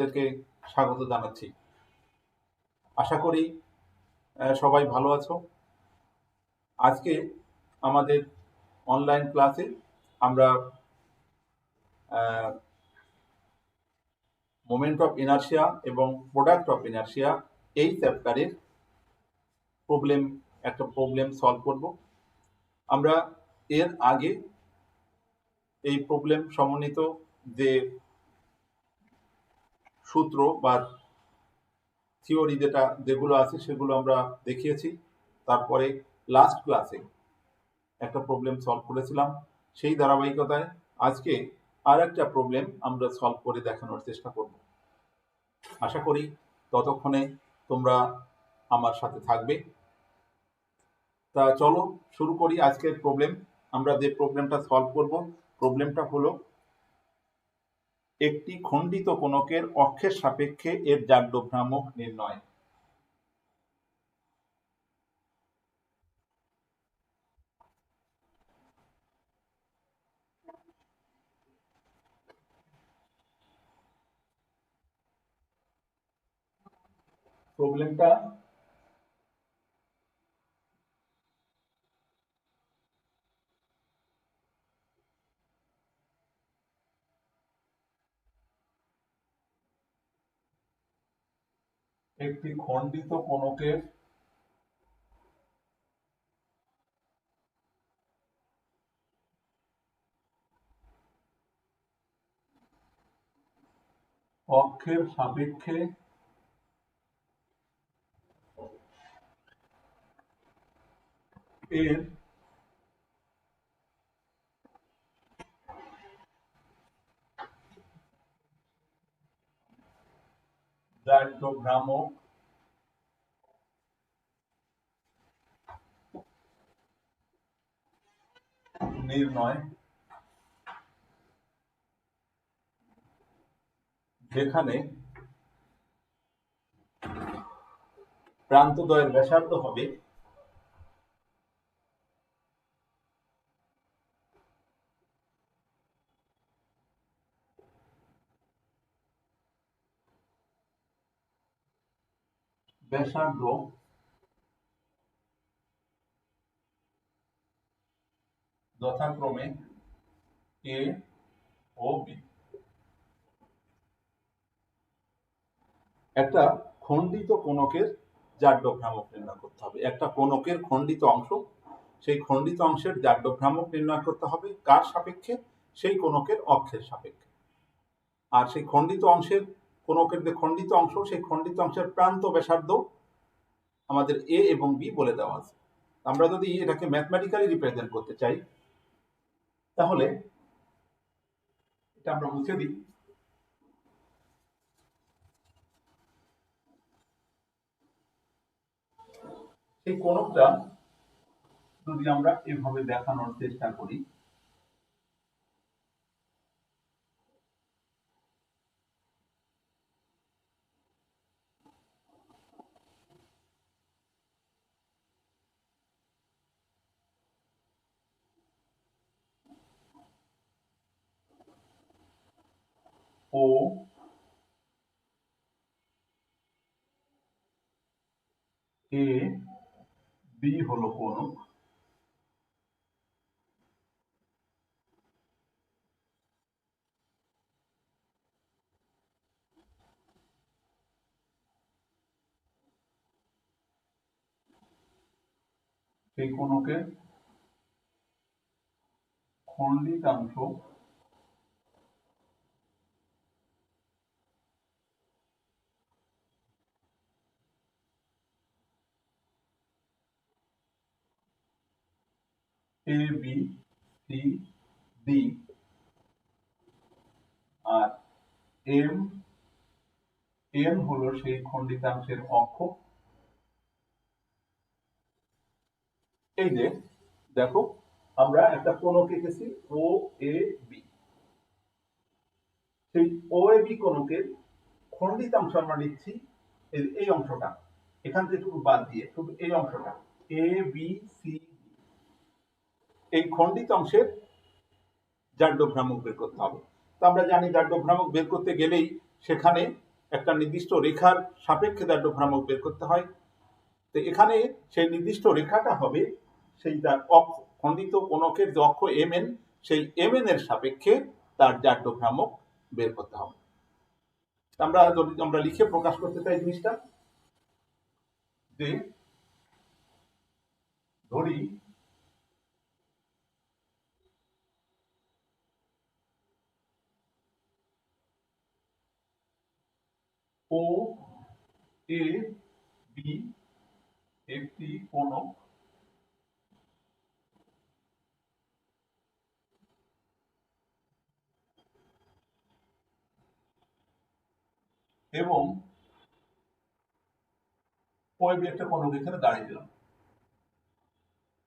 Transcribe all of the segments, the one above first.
আপনাদেরকে স্বাগত জানাচ্ছি। আশা করি সবাই ভালো আছো। আজকে আমাদের অনলাইন ক্লাসে আমরা মোমেন্ট অফ ইনার্শিয়া এবং প্রোডাক্ট অফ ইনার্শিয়া এই চ্যাপ্টারের একটা প্রবলেম সলভ করব। আমরা এর আগে এই প্রবলেম সমন্বিত যে সূত্র বা থিওরি যেগুলো আছে সেগুলো আমরা দেখিয়েছি। তারপরে লাস্ট ক্লাসে একটা প্রবলেম সলভ করেছিলাম। সেই ধারাবাহিকতায় আজকে আর একটা প্রবলেম আমরা সলভ করে দেখানোর চেষ্টা করব। আশা করি ততক্ষণে তোমরা আমার সাথে থাকবে। তা চলো শুরু করি আজকের প্রবলেম। আমরা যে প্রবলেমটা সলভ করব, প্রবলেমটা হলো একটি খণ্ডিত কোণকের অক্ষের সাপেক্ষে এর জাড্য ভ্রামক নির্ণয়। প্রবলেমটা একটি খণ্ডিত কোণকের অক্ষের সাপেক্ষে এর জাড্য ভ্রামক নির্ণয়, যেখানে প্রান্তদ্বয়ের ব্যাসার্ধ হবে ব্যাসার্ধ যথাক্রমে এ ও বি। একটা খণ্ডিত কোণকের জাড্য ভ্রামক নির্ণয় করতে হবে। একটা কোণকের খণ্ডিত অংশ, সেই খণ্ডিত অংশের জাড্য ভ্রামক নির্ণয় করতে হবে কার সাপেক্ষে? সেই কোণকের অক্ষের সাপেক্ষে। আর সেই খণ্ডিত অংশের কোণকের যে খণ্ডিত অংশ, সেই খণ্ডিত অংশের প্রান্ত ব্যাসার্ধ আমাদের এ এবং বি বলে দেওয়া আছে। আমরা যদি এটাকে ম্যাথমেটিক্যালি রিপ্রেজেন্ট করতে চাই, তাহলে এটা আমরা মুছে দিই। সেই কোণকটা যদি আমরা এভাবে দেখানোর চেষ্টা করি, ও এ বি হলো কোণক, সেই কোণকের খণ্ডিতাংশ এ বি সি ডি আর এম এন হলো সেই খণ্ডিতাংশের অক্ষ। এই যে দেখো, আমরা একটা কোণক এঁকেছি ও এ বি। সেই ও এ বি কোণকের খণ্ডিতাংশ আমরা নিচ্ছি এই অংশটা, এখান থেকে শুধু বাদ দিয়ে শুধু এই অংশটা এ বি সি। এই খণ্ডিত অংশের জাড্য ভ্রামক বের করতে হবে। তো আমরা জানি জাড্য ভ্রামক বের করতে গেলেই সেখানে একটা নির্দিষ্ট রেখার সাপেক্ষে দাহ্য ভ্রামক বের করতে হয়। তো এখানে সেই নির্দিষ্ট রেখাটা হবে সেই তার অক্ষ, খণ্ডিত কোণকের যে অক্ষ এম এন, সেই এম এন এর সাপেক্ষে তার দাহ্য ভ্রামক বের করতে হবে। আমরা যদি আমরা লিখে প্রকাশ করতে চাই জিনিসটা, যে ধরি ও এ বি একটি কোণক এবং ও বি একটা কোণক এখানে দাঁড়িয়ে দিলাম।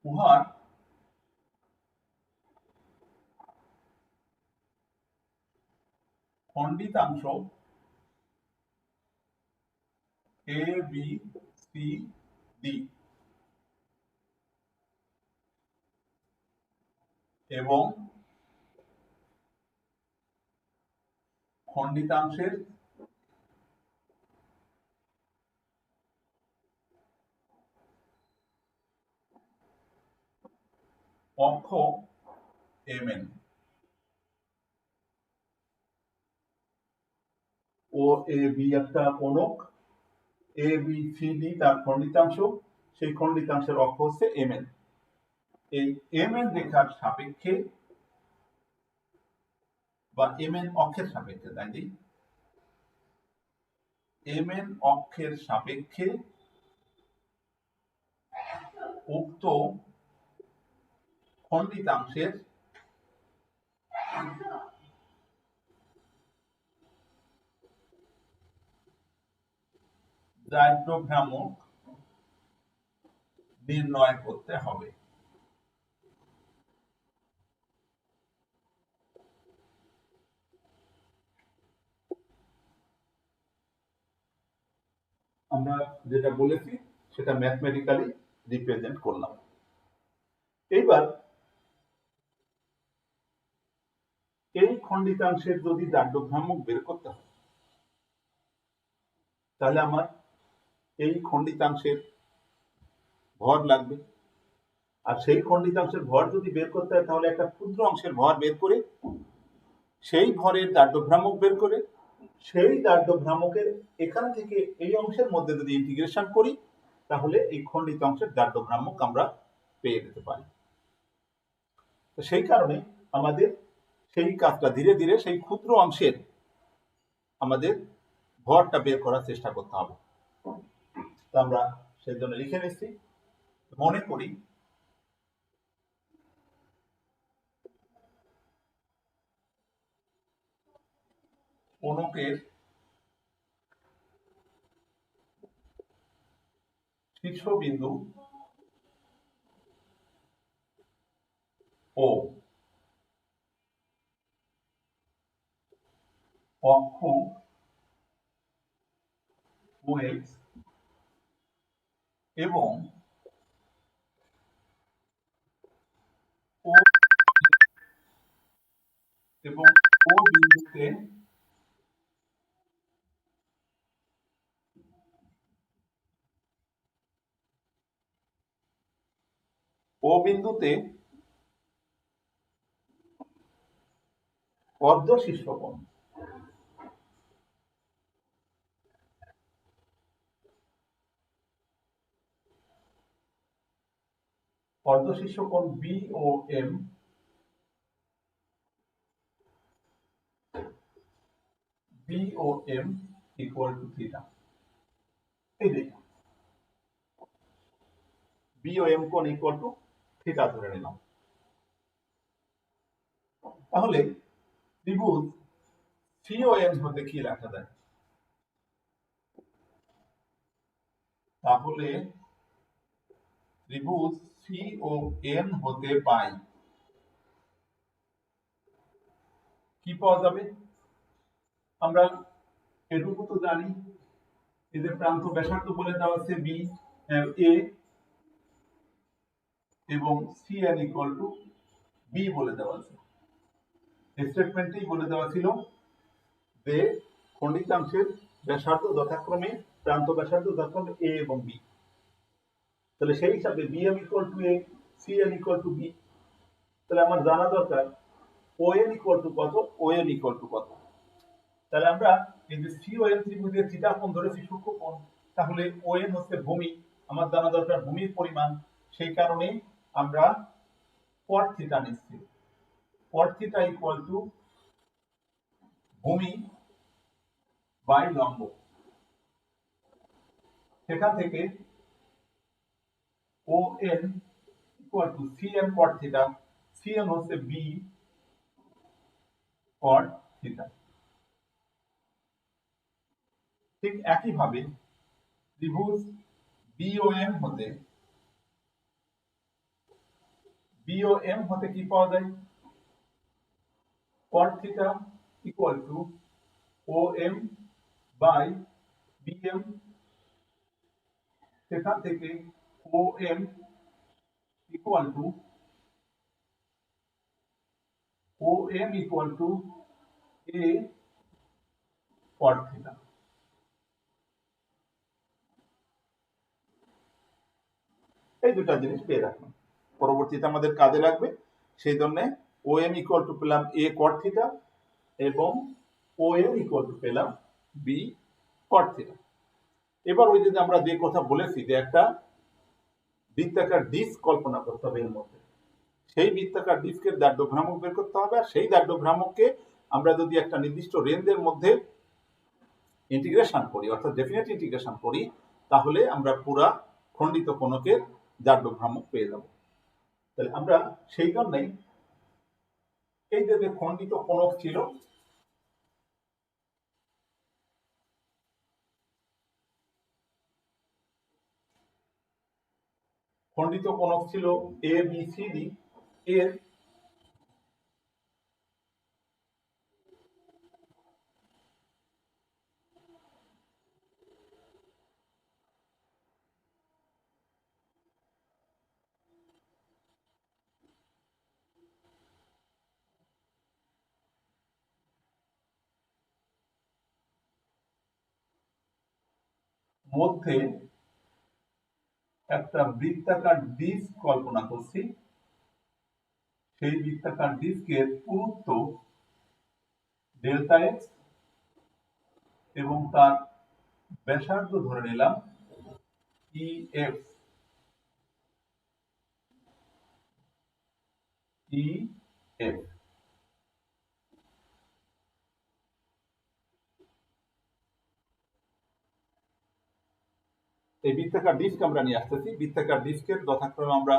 উহার খণ্ডিতাংশ এ বি সি ডি এবং খণ্ডিতাংশের অক্ষ M N. O A B একটা কোণক, এ বি সি ডি তার খণ্ডিতাংশ, সেই খণ্ডিতাংশের অক্ষ হচ্ছে এম এন। এই এম এন রেখার সাপেক্ষে বা এম এন অক্ষের সাপেক্ষে, তাই দিই, এম এন অক্ষের সাপেক্ষে উক্ত খণ্ডিতাংশের দাহ্য ভ্রামক নির্ণয় করতে হবে। আমরা যেটা বলেছি সেটা ম্যাথমেটিক্যালি রিপ্রেজেন্ট করলাম। এইবার এই খণ্ডিতাংশের যদি দাহ্য ভ্রামক বের করতে হয়, তাহলে আমার এই খণ্ডিতাংশের ভর লাগবে। আর সেই খণ্ডিতাংশের ভর যদি বের করতে হয়, তাহলে একটা ক্ষুদ্র অংশের ভর বের করে সেই ভরের দাহ্য ভ্রামক বের করে সেই দাহ্য ভ্রামকের এখান থেকে এই অংশের মধ্যে যদি ইন্টিগ্রেশন করি, তাহলে এই খণ্ডিত অংশের দাহ্য ভ্রামক আমরা পেয়ে যেতে পারি। তো সেই কারণে আমাদের সেই কাজটা ধীরে ধীরে সেই ক্ষুদ্র অংশের আমাদের ভরটা বের করার চেষ্টা করতে হবে। তো আমরা সেই জন্য লিখে নিচ্ছি, মনে করি কোণকের শীর্ষবিন্দু ও অক্ষ OX এবং ও এবং ও বিন্দুতে ও বিন্দুতে অর্ধ শীর্ষকোণ অর্ধ শীর্ষকোণ BOM ইকুয়াল টু থিটা। এই দেখুন BOM কোণ ইকুয়াল টু থিটা ধরে নিলাম। তাহলে ত্রিভুজ CON হতে কি লেখা যায়? তাহলে ত্রিভুজ CON হতে পাই কি পাওয়া যাবে? আমরা এটুকু তো জানি, এদের প্রান্ত ব্যাসার্ধ বলে দেওয়া আছে B A এবং CN ইকুয়াল টু B বলে দেওয়া আছে। স্টেটমেন্টেই বলে দেওয়া ছিল যে খণ্ডিতাংশের ব্যাসার্ধ যথাক্রমে প্রান্ত ব্যাসার্ধ যথাক্রমে এ এবং বি। তাহলে সেই হিসাবে BM equal to A, CM equal to B. তাহলে আমার জানা দরকার ওএম ইকুয়াল টু কত, ওএম ইকুয়াল টু কত। তাহলে আমরা এই যে সিওএম ত্রিভুজের থিটা কোণ ধরেছি সূক্ষ্ম কোণ, তাহলে ওএম হচ্ছে ভূমি, আমার জানা দরকার ভূমির পরিমাণ, সেই কারণে আমরা কট থিটা নিচ্ছি। কট থিটা ইকুয়াল টু ভূমি বাই লম্ব। সেখান থেকে ওএন ইকুয়াল টু সিএম কট থিটা, সিএম হচ্ছে বি কট থিটা। ঠিক একইভাবে ত্রিভুজ বিওএম হতে কি পাওয়া যায়, cot theta equal to OM by BM। সেখান থেকে OM equal to A cot theta। এই দুটা জিনিস পেয়ে রাখুন, পরবর্তীতে আমাদের কাজে লাগবে। সেই জন্য OM ইকুয়াল টু পেলাম A cot theta এবং OM ইকুয়াল টু পেলাম B cot theta। এবার ওই যে আমরা যে কথা বলেছি যে একটা বৃত্তাকার ডিস্ক কল্পনা করতে হবে এর মধ্যে, সেই বৃত্তাকার ডিস্কের দাঢ়্য ভ্রামক বের করতে হবে। আর সেই দাঢ়্য ভ্রামককে আমরা যদি একটা নির্দিষ্ট রেঞ্জের মধ্যে ইন্টিগ্রেশন করি, অর্থাৎ ডেফিনেট ইন্টিগ্রেশন করি, তাহলে আমরা পুরা খণ্ডিত কোণকের দাঢ়্য ভ্রামক পেয়ে যাব। তাহলে আমরা সেই জন্যই এই যে খণ্ডিত কোণক ছিল, খণ্ডিত কোণক ছিল এ বি সি ডি, এর মধ্যে একটা বৃত্তাকার ডিস্ক কল্পনা করছি। সেই বৃত্তাকার ডিস্কের পুরুত্ব ডেল্টা এক্স এবং তার ব্যাসার্ধ ধরে নিলাম EF। এই বৃত্তাকার ডিস্ক আমরা নিয়ে আসতেছি। বৃত্তাকার ডিস্কের যথাক্রমে আমরা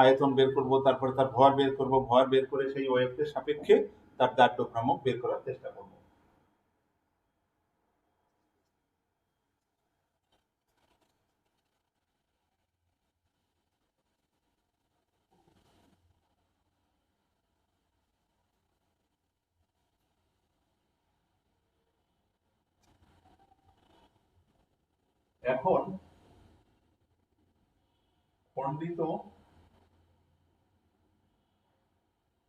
আয়তন বের করব, তারপরে তার ভর বের করব, ভর বের করে সেই ওয়েভের সাপেক্ষে তার দাঢ়্য ভ্রামক বের করার চেষ্টা করব। এখন খণ্ডিত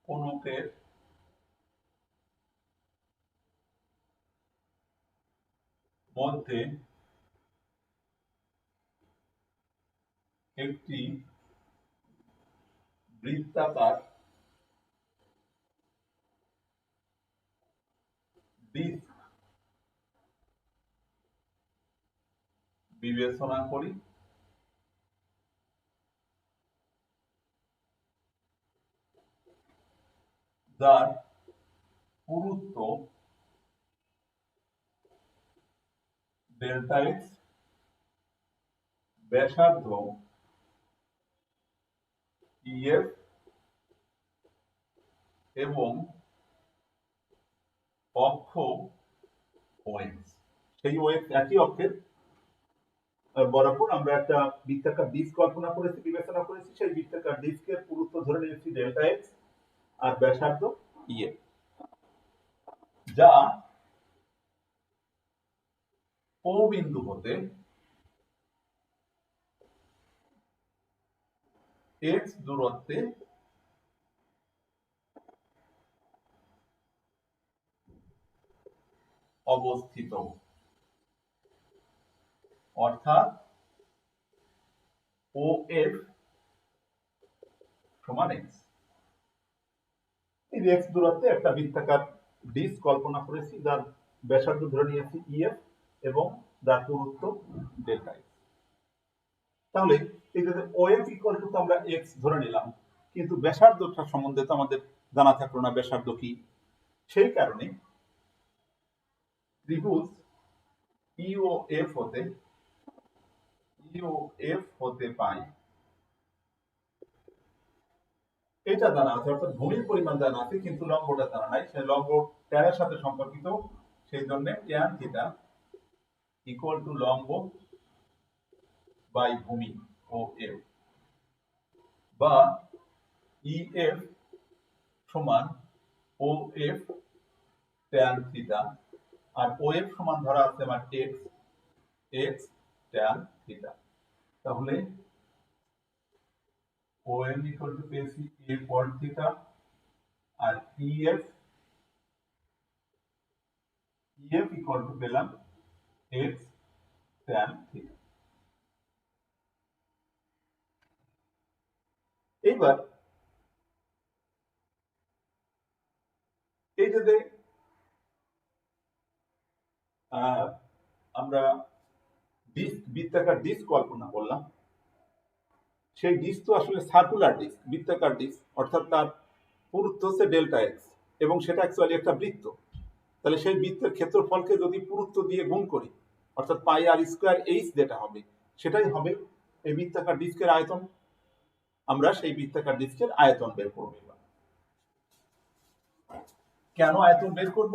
কোণকের মধ্যে একটি বৃত্তাকার ডিস্ক বিবেচনা করি। যার পুরুত্ব ডেল্টা এক্স, ব্যাসার্ধ EF এবং অক্ষ OX। সেই OX একই অক্ষের বরাবর আমরা একটা বৃত্তাকার ডিস্ক কল্পনা করেছি, বিবেচনা করেছি। সেই বৃত্তাকার ডিস্কের পুরুত্ব ধরে নিয়েছি ডেল্টা এক্স আর ব্যাসার্ধ EF, যা ও বিন্দু হতে x দূরত্বে অবস্থিত। অর্থাৎ ও এফ সমান এক্স। এই এক্স দূরত্বে একটা বৃত্তাকার ডিস্ক কল্পনা করেছি, যার ব্যাসার্ধ ধরে নিয়েছি ইএফ এবং যার পুরুত্ব ডেল্টা এক্স। তাহলে এই যে ও এফ ইকুয়াল টু আমরা এক্স ধরে নিলাম, কিন্তু ব্যাসার্ধটা সম্বন্ধে তো আমাদের জানা থাকলো না ব্যাসার্ধ কি। সেই কারণে ত্রিভুজ ইওএফ হতে পাই এটা জানা আছে, অর্থাৎ ভূমির পরিমাণ জানা আছে, কিন্তু লম্বটা জানা নাই। সেই লম্ব ট্যানের সাথে সম্পর্কিত, সেই জন্য ট্যান থিটা ইকুয়াল টু লম্ব বাই ভূমি ও এফ, বা ইএফ সমান ও এফ ট্যান থিটা, আর ও এফ সমান ধরা আছে আমার এক্স ট্যান থিটা। তাহলে ও এম ইকুয়াল টু পেয়েছি এ কট থিটা, আর ইএফ ইকুয়াল টু পেলাম এক্স ট্যান থিটা। এইবার এই যে আমরা ডিস্ক বৃত্তাকার ডিস্ক কল্পনা করলাম, সেই ডিস্ক তো আসলে সার্কুলার ডিস্ক, বৃত্তাকার ডিস্ক, অর্থাৎ তার পুরুত্ব হচ্ছে ডেল্টা এক্স, এবং সেটা অ্যাকচুয়ালি একটা বৃত্ত। তাহলে সেই বৃত্তের ক্ষেত্রফলকে যদি পুরুত্ব দিয়ে গুণ করি, অর্থাৎ পাই আর স্কোয়ার এইচ যেটা হবে, সেটাই হবে এই বৃত্তাকার ডিস্কের আয়তন। আমরা সেই বৃত্তাকার ডিস্কের আয়তন বের করব। কেন আয়তন বের করব?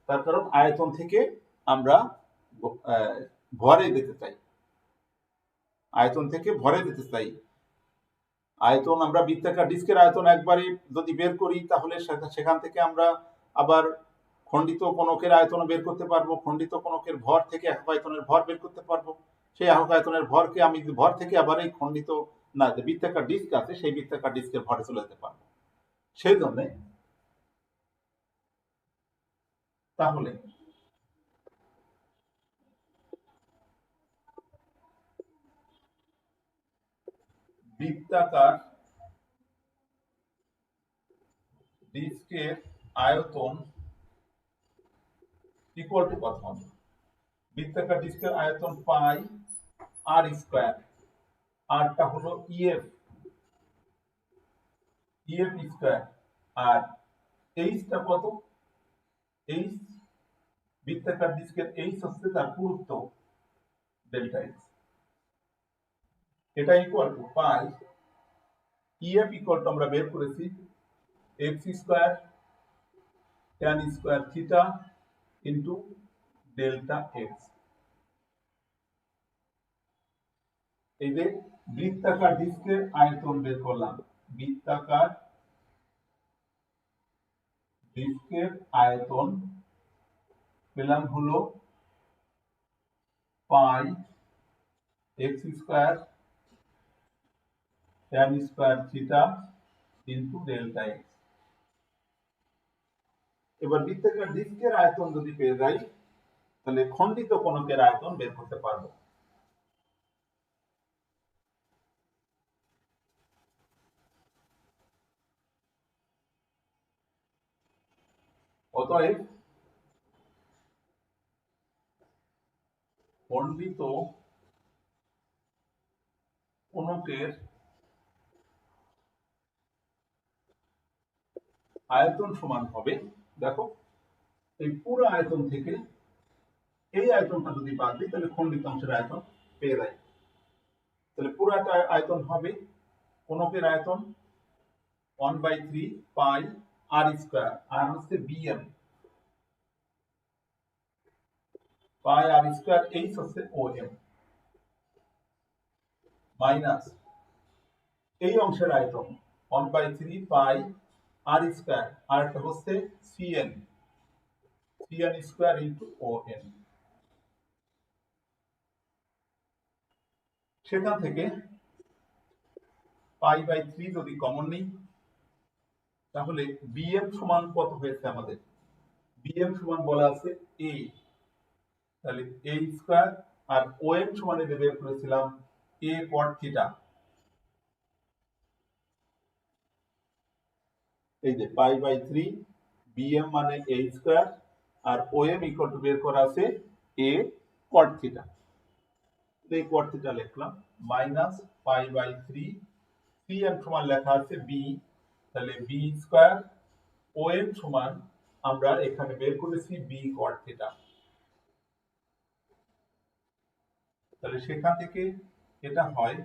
তার কারণ আয়তন থেকে আমরা ভরে দিতে চাই, আয়তন থেকে ভরে দিতে চাই। আয়তন আমরা বৃত্তাকার ডিস্কের আয়তন একবারে যদি বের করি, তাহলে সেখান থেকে আমরা আবার খণ্ডিত কোণকের আয়তন বের করতে পারবো, খণ্ডিত কোণকের ভর থেকে একক আয়তনের ভর বের করতে পারবো। সেই একক আয়তনের ভরকে আমি ভর থেকে আবার এই খণ্ডিত না যে বৃত্তাকার ডিস্ক আছে, সেই বৃত্তাকার ডিস্কের ভরে চলে যেতে পারবো। সেই জন্য তাহলে বৃত্তাকার ডিস্কের আয়তন ইকুয়াল টু কত হবে? বৃত্তাকার ডিস্কের আয়তন পাই আর স্কয়ার, আরটা হলো ইএফ স্কয়ার, আর এইচটা কত? এইচ বৃত্তাকার ডিস্কের এইচ হচ্ছে তার পুরুত্ব ডেল্টা এক্স। এটা equal to pi EF equal two আমরা বের করেছি x square tan square theta into delta x. এই যে বৃত্তাকার ডিস্কের আয়তন বের করলাম, বৃত্তাকার ডিস্কের আয়তন পেলাম হলো pi x square tan square theta into delta x. এবার বৃত্তাকার ডিস্কের আয়তন যদি পেয়ে যাই, তাহলে খণ্ডিত কোণকের আয়তন বের করতে পারবো। অতএব খণ্ডিত কোণকের আয়তন সমান হবে, দেখো এই পুরো আয়তন থেকে এই আয়তনটা যদি বাদ দিই, তাহলে খণ্ডিত অংশের আয়তন পেয়ে যাই। তাহলে পুরো আয়তন হবে কোণকের আয়তন 1/3 পাই আর স্কয়ার, আর হচ্ছে বিএম, পাই আর স্কয়ার এইচ হচ্ছে ওএম, মাইনাস এই অংশের আয়তন 1/3 পাই আর স্কয়ার, আর একটা হচ্ছে সিএন স্কয়ার ইন্টু ওএন। সেখান থেকে পাই বাই 3 যদি কমন নিই, তাহলে বিএম সমান কত হয়েছে আমাদের? বিএম সমান বলা আছে এ, তাহলে এ স্কয়ার আর ওএম সমান বের করেছিলাম এ কট থিটা। এই যে পাই বাই 3 বিএম মানে এ স্কয়ার আর ওএম ইকুয়াল টু বের করা আছে এ কট থিটা। এই কট থিটা লিখলাম মাইনাস পাই বাই 3 সিএম সমান লেখা আছে বি, তাহলে বি স্কয়ার ওএম সমান আমরা এখানে বের করেছি বি কট থিটা। তাহলে সেখান থেকে এটা হয়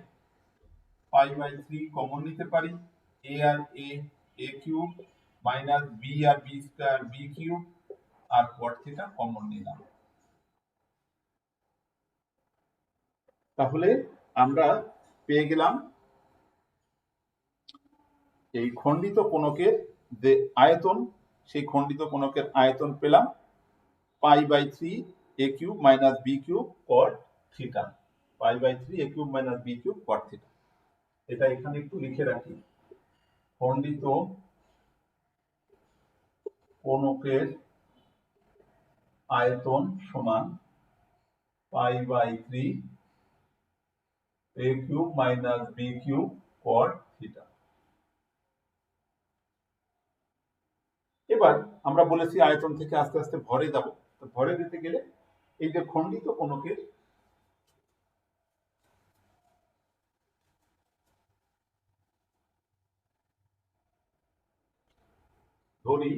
পাই বাই 3 কমন নিতে পারি, এ আর এ কিউব মাইনাস বি আর বি স্কয়ার বি কিউব আর কট থিটা কমন নিলাম। তাহলে আমরা পেয়ে গেলাম এই খণ্ডিত কোণকের যে আয়তন, সেই খণ্ডিত কোণকের আয়তন পেলাম pi by 3 a cube minus b cube cot theta. Pi by 3 a cube minus b cube cot theta. এটা এখানে একটু লিখে রাখি, খণ্ডিত কোণকের আয়তন সমান pi by 3 a cube minus b cube cot theta. এবার আমরা বলেছি আয়তন থেকে আস্তে আস্তে ভরে যাব, তো ভরে দিতে গেলে এই যে খণ্ডিত কোণকের ধরি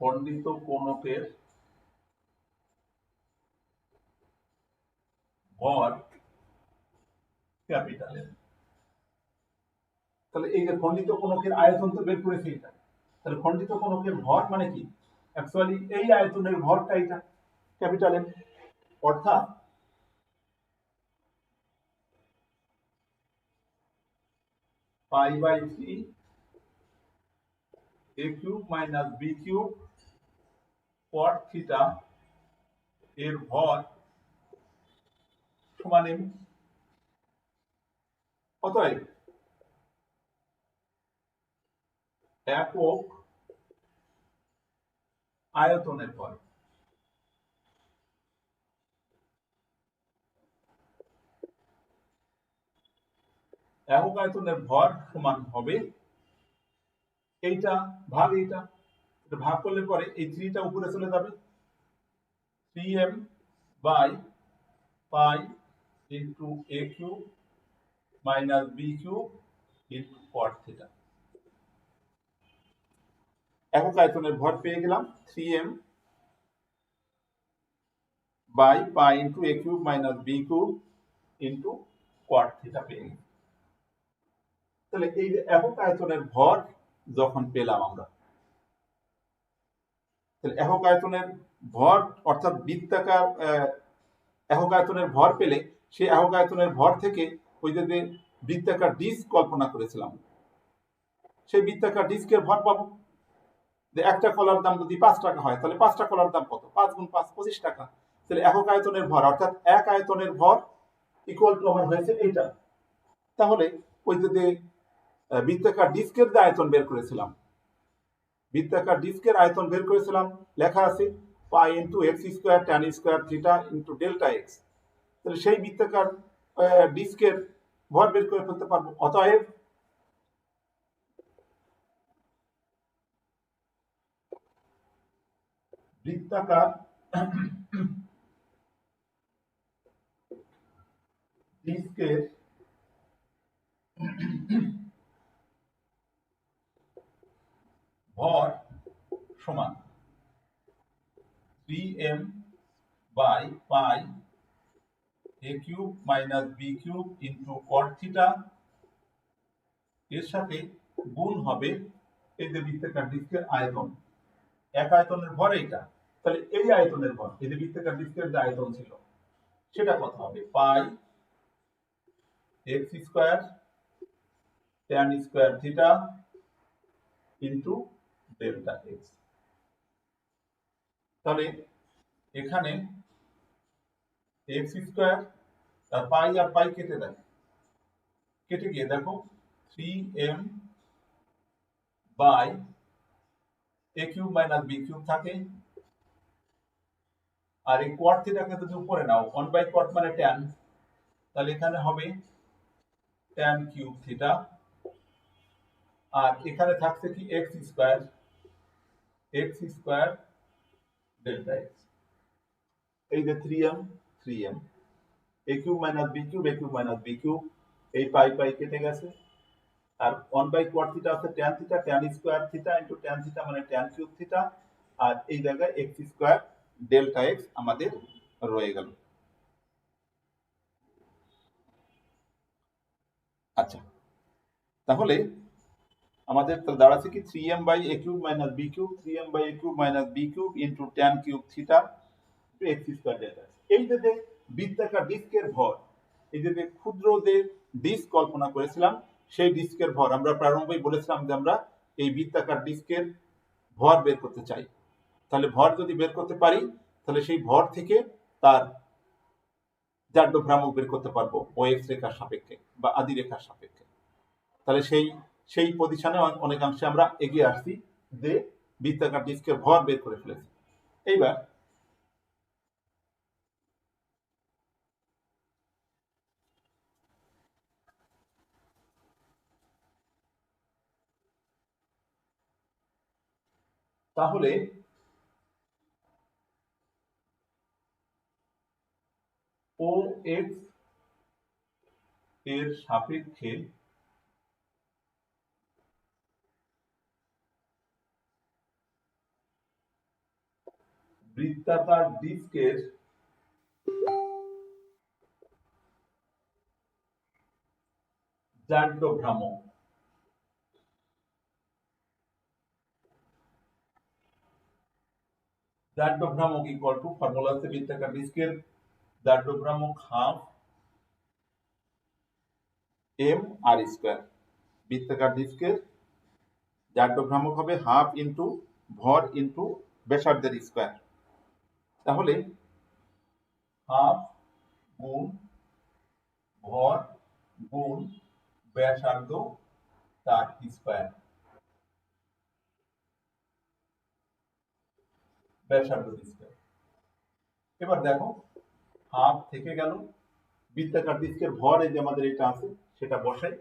খণ্ডিত কোণকের ভর ক্যাপিটাল এর। তাহলে এই যে খণ্ডিত কোণকের আয়তন তো বের করেছি এটা, তাহলে খণ্ডিত কোণকের ভর মানে কি, অ্যাকচুয়ালি এই আয়তনের ভরটা এটা ক্যাপিটাল এম, অর্থাৎ pi by 3 a cube minus b cube cot theta এর ভর সমান এম। অতএব একক আয়তনের ভর, একক আয়তনের ভর সমান হবে এইটা ভাগ এইটা, এটা ভাগ করলে পরে এই 3টা উপরে চলে যাবে, 3m by pi into a cube minus b cube into cot theta. একক আয়তনের ভর পেয়ে গেলাম 3m by pi into a cube minus b cube into cot theta পেয়ে গেলাম। তাহলে এই যে একক আয়তনের ভর যখন পেলাম আমরা, তাহলে একক আয়তনের ভর অর্থাৎ বৃত্তাকার একক আয়তনের ভর পেলে সেই একক আয়তনের ভর থেকে ওই যে বৃত্তাকার ডিস্ক কল্পনা করেছিলাম, সেই বৃত্তাকার ডিস্কের ভর পাবো। যে একটা কলার দাম যদি 5 টাকা হয় তাহলে 5টা কলার দাম কত, 5 গুণ 5 25 টাকা। তাহলে একক আয়তনের ভর অর্থাৎ এক আয়তনের ভর ইকুয়াল টু আমার হয়েছে এইটা। তাহলে ওই যে বৃত্তাকার ডিস্কের যে আয়তন বের করেছিলাম, বৃত্তাকার ডিস্কের আয়তন বের করেছিলাম, লেখা আছে pi into x square tan square theta into delta x. তাহলে সেই বৃত্তাকার ডিস্কের ভর বের করে ফেলতে পারবো। অতএব বৃত্তাকার ডিস্কের ভর সমান 3m by pi a cube minus b cube into cot theta, এর সাথে গুণ হবে এই যে বৃত্তাকার ডিস্কের আয়তন, এক আয়তনের ভর এইটা, তাহলে এই আয়তনের ভর এই যে বৃত্তাকার ডিস্কের যে আয়তন ছিল সেটা কত হবে, pi x square tan square theta into delta x. তাহলে এখানে এক্স স্কোয়ার পাই আর পাই কেটে দেয়, কেটে গিয়ে দেখো 3m by a cube minus b cube থাকে, আর এই কোয়াট থিটাকে যদি উপরে নাও 1 বাই কোয়াট মানে ট্যান, তাহলে এখানে হবে ট্যান কিউব থিটা, আর এখানে থাকছে কি এক্স স্কয়ার ডেল্টা এক্স। এই যে 3m এ কিউব মাইনাস বি কিউব, এ কিউব মাইনাস বি কিউব, এই পাই পাই কেটে গেছে, আর 1/cot থিটা আছে tan theta, tan square theta into tan theta মানে ট্যান কিউব থিটা, আর এই জায়গায় এক্স স্কয়ার ডেল্টা এক্স আমাদের রয়ে গেল। আচ্ছা, তাহলে আমাদের তো দাঁড়াচ্ছে কি 3m by a cube minus b cube, 3m by a cube minus b cube into tan cube theta x square delta x. এই যে বৃত্তাকার ডিস্কের ভর, এই যে ক্ষুদ্র যে ডিস্ক কল্পনা করেছিলাম, সেই ডিস্কের ভর আমরা প্রারম্ভেই বলেছিলাম যে আমরা এই বৃত্তাকার ডিস্কের ভর বের করতে চাই। তাহলে ভর যদি বের করতে পারি, তাহলে সেই ভর থেকে তার জাড্য ভ্রামক বের করতে পারবো ও এক্স রেখার সাপেক্ষে বা আদি রেখার সাপেক্ষে। তাহলে সেই পজিশনে অনেকাংশে আমরা এগিয়ে আসছি, যে বৃত্তাকার ডিস্কের ভর বের করে ফেলেছি। এইবার তাহলে ও এক্স এর সাপেক্ষে বৃত্তাকার ডিস্কের জাড্য ভ্রামক ইকুয়াল টু, ফর্মুলা আছে বৃত্তাকার ডিস্কের জাড্য ভ্রামক হাফ এম আর স্কয়ার। বৃত্তাকার ডিস্কের জাড্য ভ্রামক হবে হাফ ইন্টু ভর ইন্টু ব্যাসার্ধের স্কয়ার। তাহলে হাফ গুণ ভর গুণ ব্যাসার্ধ তার স্কয়ার, ব্যাসার্ধ স্কয়ার। এবার দেখো হাফ থেকে গেল, বৃত্তাকার ডিস্কের ভর এই যে আমাদের এটা আছে সেটা বসাই,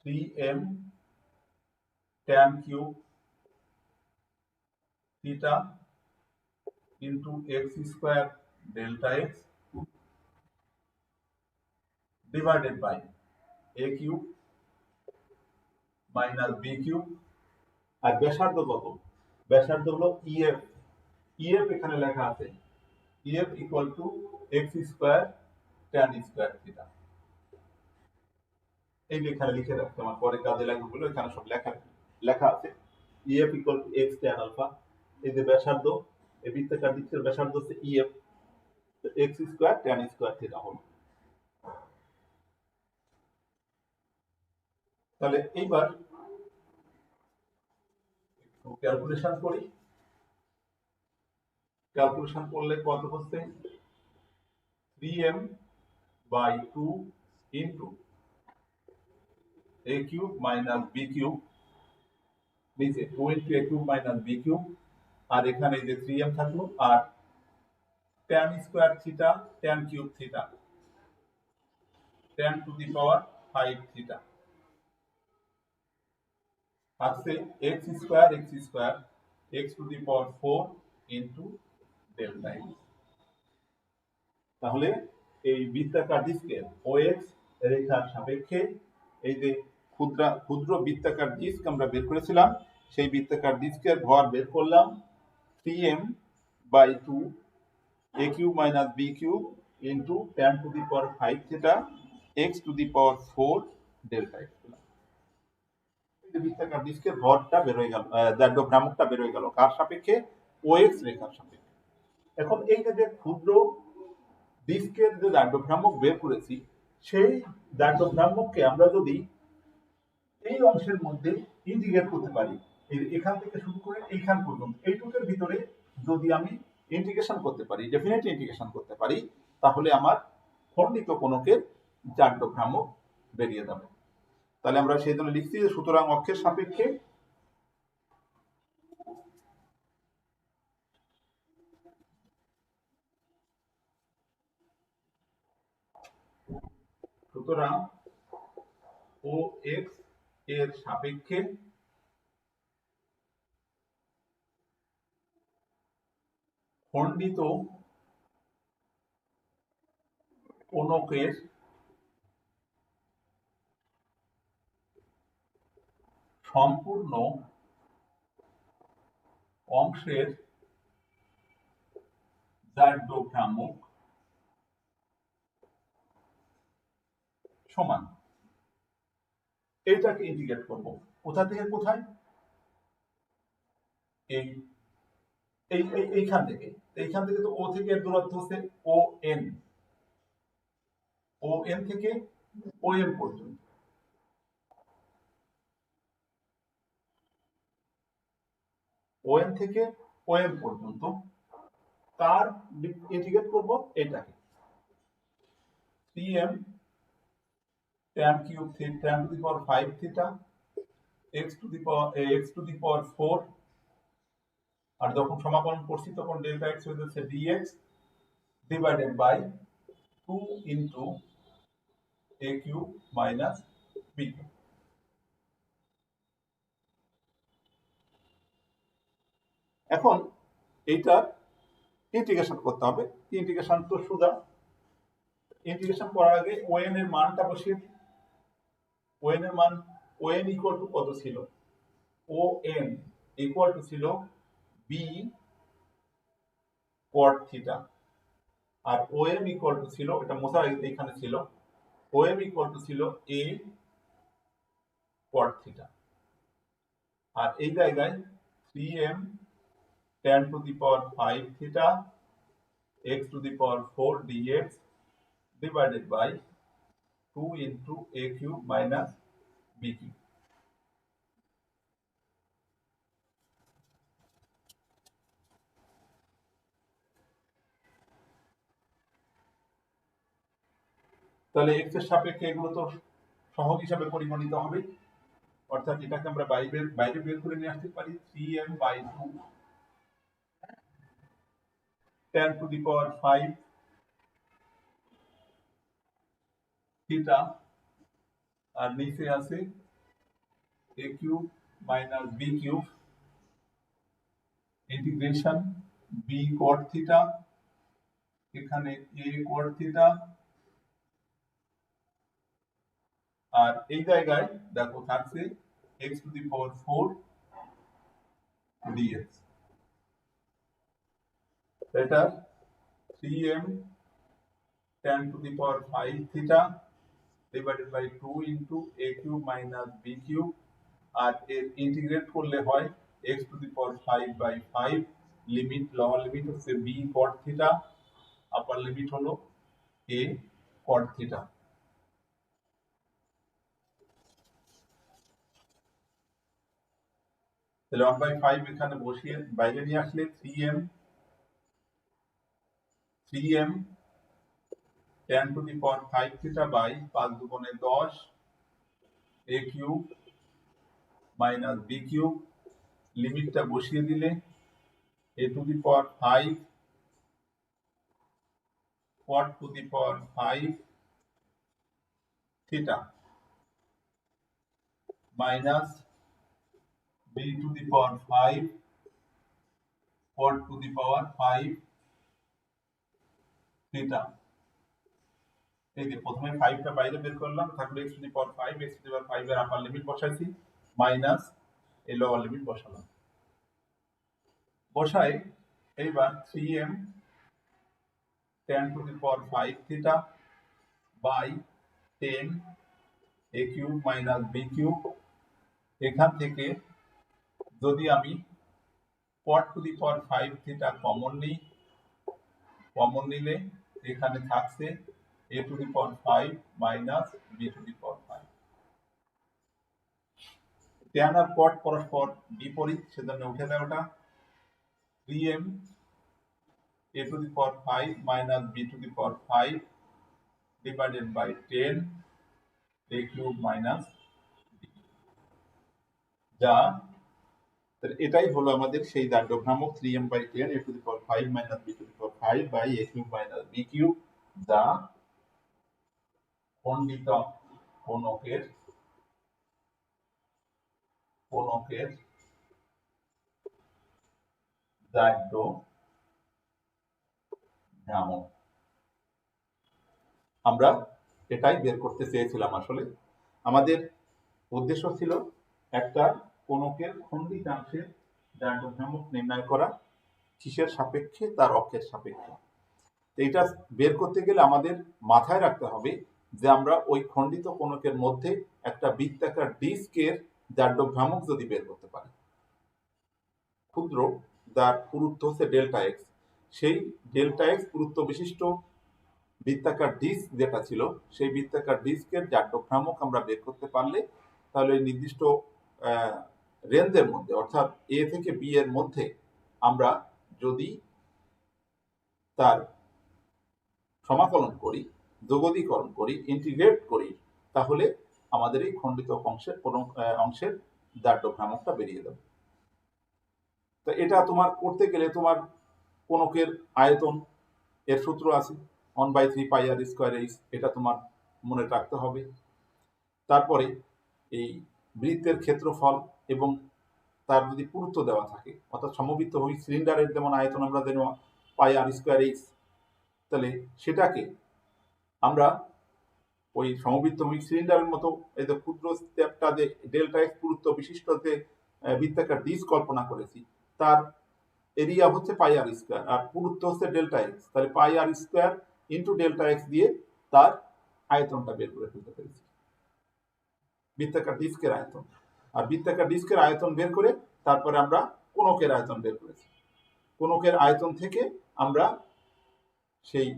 3m tan cube theta into x square delta x divided by a cube minus b cube. আর ব্যাসার্ধ কত? ব্যাসার্ধ হলো ইএফ। ইএফ এখানে লেখা আছে, EF equal to x square tan square theta. এই যে এখানে লিখে রাখতে, আমার পরে কাজে লাগবে বলে এখানে সব লেখা আছে। EF equal to x tan alpha. এই যে ব্যাসার্ধ, এই বৃত্তাকার ডিস্কের ব্যাসার্ধ হচ্ছে EF, x square tan square theta হলো। তাহলে এইবার ক্যালকুলেশন করি। ক্যালকুলেশন করলে কত হচ্ছে? 3m by 2 into a cube minus b cube, নিচে 2 into a cube minus b cube, আর এখানে যে 3m থাকলো, আর tan square theta tan cube theta tan to the power 5 theta আছে x square x to the power 4 into delta x। তাহলে এই বৃত্তাকার ডিস্কের OX রেখার সাপেক্ষে এই যে ক্ষুদ্র বৃত্তাকার ডিস্ক আমরা বের করেছিলাম, সেই বৃত্তাকার ডিস্কের ভর বের করলাম 3m by 2 a cube minus b cube into tan to the power 5 theta x to the power 4 delta x। এই যে বৃত্তাকার ডিস্কের ভরটা বের হয়ে গেল, জাড্য ভ্রামকটা বের হয়ে গেল কার সাপেক্ষে? OX রেখার সাপেক্ষে। এখন এই যে ক্ষুদ্র ডিস্কের যে জাড্য ভ্রামক বের করেছি, সেই জাড্য ভ্রামককে আমরা যদি এই অংশের মধ্যে ইন্টিগ্রেট করতে পারি, এখান থেকে শুরু করে এইখান পর্যন্ত এইটুকের ভিতরে যদি আমি ইন্টিগ্রেশন করতে পারি, ডেফিনেট ইন্টিগ্রেশন করতে পারি, তাহলে আমার খণ্ডিত কোণকের জাড্য ভ্রামক বেরিয়ে যাবে। তাহলে আমরা সেই জন্য লিখছি যে সুতরাং অক্ষের সাপেক্ষে সুতরাং ও এক্স এর সাপেক্ষে খণ্ডিত কোণকের সম্পূর্ণ অংশের জাড্য ভ্রামক সমান। এইটাকে ইন্টিগ্রেট করব কোথা থেকে কোথায়, এই এইখান থেকে। তো ও থেকে এর দূরত্ব হচ্ছে ও এন, থেকে ও এম পর্যন্ত। ও এন থেকে ও এম পর্যন্ত তার ইন্টিগ্রেট করব এটাকে 3m tan cube tan to the power 5 theta x to the power 4, আর যখন সমাকলন করছি তখন ডেল্টা x হয়ে যাচ্ছে dx divided by 2 into a cube minus b cube. এখন এইটা ইন্টিগ্রেশন করতে হবে। ইন্টিগ্রেশন তো সোজা, ইন্টিগ্রেশন করার আগে ওএন এর মানটা বসিয়ে দিই। ওএন এর মান, ওএন ইকুয়াল টু কত ছিল, ওএন ইকুয়াল টু ছিল বি কট থিটা, আর ওএম ইকুয়াল টু ছিল, এটা মোছা এখানে ছিল, ওএম ইকুয়াল টু ছিল এ কট থিটা, আর এই জায়গায় 3m tan to the power 5 theta x to the power 4 dx divided by 2 into a cube minus b cube. তাহলে x এর সাপেক্ষে এগুলো তো সহগ হিসাবে পরিগণিত হবে, অর্থাৎ এটাকে আমরা বাইরে বের করে নিয়ে আসতে পারি 3m by 2 tan to the power 5 theta, আর নিচে আছে a cube minus b cube integration b cot theta, এখানে a cot থিটা, আর এই জায়গায় দেখো থাকছে x to the power 4 dx। এটা 3m tan to the power 5 theta divided by 2 into a cube minus b cube, আর এর integrate করলে হয় x to the power 5 by 5, limit lower limit হচ্ছে b cot theta, upper limit হলো a cot theta. তাহলে 1/5 এখানে বসিয়ে বাইরে নিয়ে আসলে 3m tan to the power 5 theta by 5 দুগুণে 10 a cube minus b cube, লিমিটটা বসিয়ে দিলে a to the power 5 cot to the power 5 theta minus b to the power 5 cot to the power 5 theta. এই যে প্রথমে 5টা বাইরে বের করলাম, থাকলো x to the power 5, x to the power 5 এর আপার লিমিট বসাইছি মাইনাস এই লোয়ার লিমিট বসালাম। বসাই এইবার 3m tan to the power 5 theta by 10 a cube minus b cube, এখান থেকে যদি আমি cot to the power 5 theta common নিই, কমন নিলে এখানে থাকছে a to the power 5 minus b to the power 5। tan আর cot পরস্পর বিপরীত, সেজন্য উঠে দেওয়াটা 3m a to the power 5 minus b to the power 5 divided by 10 a cube minus b, যা এটাই হলো আমাদের সেই জাড্য ভ্রামক 3m/10 a to the power 5 minus b to the power 5 by a cube minus b cube, যা খণ্ডিত কোনকের জাড্য ভ্রামক। আমরা এটাই বের করতে চেয়েছিলাম। আসলে আমাদের উদ্দেশ্য ছিল একটা কোনকের খণ্ডিতাংশের জাড্য ভ্রামক নির্ণয় করা, কিসের সাপেক্ষে? তার অক্ষের সাপেক্ষে। এইটা বের করতে গেলে আমাদের মাথায় রাখতে হবে যে আমরা ওই খণ্ডিত কোনকের মধ্যে একটা বৃত্তাকার ডিস্কের জাড্য ভ্রামক যদি বের করতে পারি, ক্ষুদ্র, যার পুরুত্ব হচ্ছে ডেল্টা এক্স, সেই ডেল্টা এক্স পুরুত্ব বিশিষ্ট বৃত্তাকার ডিস্ক যেটা ছিল, সেই বৃত্তাকার ডিস্কের জাড্য ভ্রামক আমরা বের করতে পারলে তাহলে এই নির্দিষ্ট রেঞ্জের মধ্যে, অর্থাৎ এ থেকে বি এর মধ্যে আমরা যদি তার সমাকলন করি, যোগদীকরণ করি, ইন্টিগ্রেট করি, তাহলে আমাদের এই খণ্ডিত অংশের জাড্য ভ্রামকটা বেরিয়ে যাবে। তো এটা তোমার করতে গেলে তোমার কোনকের আয়তন এর সূত্র আছে 1/3 পাই আর স্কয়ার এইচ, এটা তোমার মনে রাখতে হবে। তারপরে এই বৃত্তের ক্ষেত্রফল এবং তার যদি পুরুত্ব দেওয়া থাকে, অর্থাৎ সমবৃত্ত হই সিলিন্ডারের যেমন আয়তন আমরা জানি পাই আর স্কয়ার এইচ, তাহলে সেটাকে আমরা ওই সমবৃত্তমুখী সিলিন্ডারের মতো এই যে ক্ষুদ্র স্টেপটা যে ডেল্টা এক্স পুরুত্ব বিশিষ্ট যে বৃত্তাকার ডিস্ক কল্পনা করেছি, তার এরিয়া হচ্ছে পাই আর স্কয়ার আর পুরুত্ব হচ্ছে ডেল্টা এক্স, তাহলে পাই আর স্কয়ার ইন্টু ডেল্টা এক্স দিয়ে তার আয়তনটা বের করে ফেলতে পেরেছি, বৃত্তাকার ডিস্কের আয়তন। আর বৃত্তাকার ডিস্কের আয়তন বের করে তারপরে আমরা কোনকের আয়তন বের করেছি। কোনকের আয়তন থেকে আমরা সেই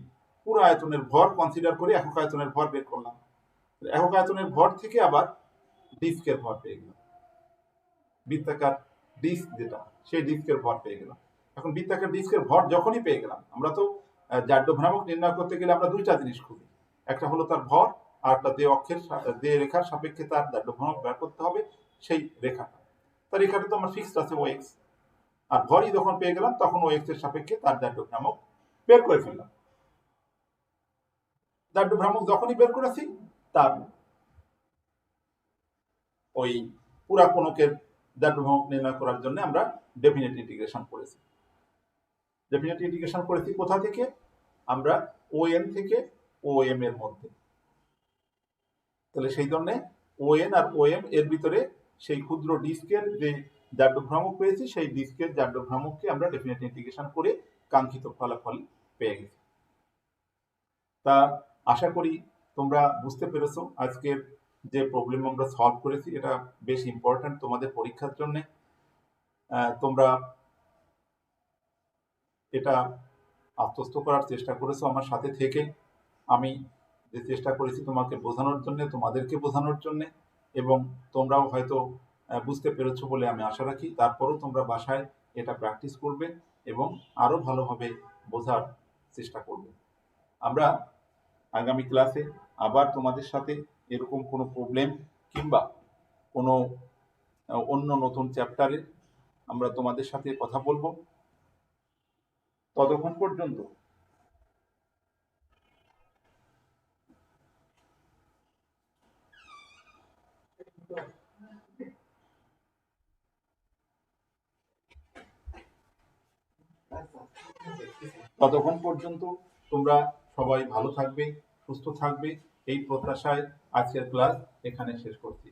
পুরো আয়তনের ভর কনসিডার করে একক আয়তনের ভর বের করলাম। একক আয়তনের ভর থেকে আবার ডিস্কের ভর পেয়ে গেলাম, বৃত্তাকার ডিস্ক যেটা, সেই ডিস্কের ভর পেয়ে গেলাম। এখন বৃত্তাকার ডিস্কের ভর যখনই পেয়ে গেলাম, আমরা তো জাড্য ভ্রামক নির্ণয় করতে গেলে আমরা দুইটা জিনিস খুঁজি, একটা হলো তার ভর, আর একটা যে অক্ষের যে রেখার সাপেক্ষে তার জাড্য ভ্রামক বের করতে হবে সেই রেখাটা। তার রেখাটা তো আমার ফিক্সড আছে ও এক্স, আর ভরই যখন পেয়ে গেলাম তখন ও এক্স এর সাপেক্ষে তার জাড্য ভ্রামক বের করে ফেললাম। জাড্য ভ্রামক যখনই বের করেছি, তার ওই পুরা কোনকের জাড্য ভ্রামক নির্ণয় করার জন্য আমরা ডেফিনেট ইন্টিগ্রেশন করেছি। ডেফিনেট ইন্টিগ্রেশন করেছি কোথা থেকে? আমরা ও এন থেকে ও এম এর মধ্যে। তাহলে সেই জন্য ও এন আর ও এম এর ভিতরে সেই ক্ষুদ্র ডিস্কের যে জাড্য ভ্রামক পেয়েছি, সেই ডিস্কের জাড্য ভ্রামককে আমরা ডেফিনেট ইন্টিগ্রেশন করে কাঙ্ক্ষিত ফলাফল পেয়ে গেছি। তা আশা করি তোমরা বুঝতে পেরেছো আজকের যে প্রবলেম আমরা সলভ করেছি এটা বেশ ইম্পর্টেন্ট তোমাদের পরীক্ষার জন্য। তোমরা এটা আত্মস্থ করার চেষ্টা করেছো আমার সাথে থেকে। আমি যে চেষ্টা করেছি তোমাকে বোঝানোর জন্য, তোমাদেরকে বোঝানোর জন্য, এবং তোমরাও হয়তো বুঝতে পেরেছো বলে আমি আশা রাখি। তারপরও তোমরা বাসায় এটা প্র্যাকটিস করবে এবং আরো ভালোভাবে বোঝার চেষ্টা করবে। আমরা আগামী ক্লাসে আবার তোমাদের সাথে এরকম কোনো প্রবলেম কিংবা কোনো অন্য নতুন চ্যাপ্টারে আমরা তোমাদের সাথে কথা বলবো। ততক্ষণ পর্যন্ত তোমরা সবাই ভালো থাকবে, সুস্থ থাকবে, এই প্রত্যাশায় আজকের ক্লাস এখানে শেষ করছি।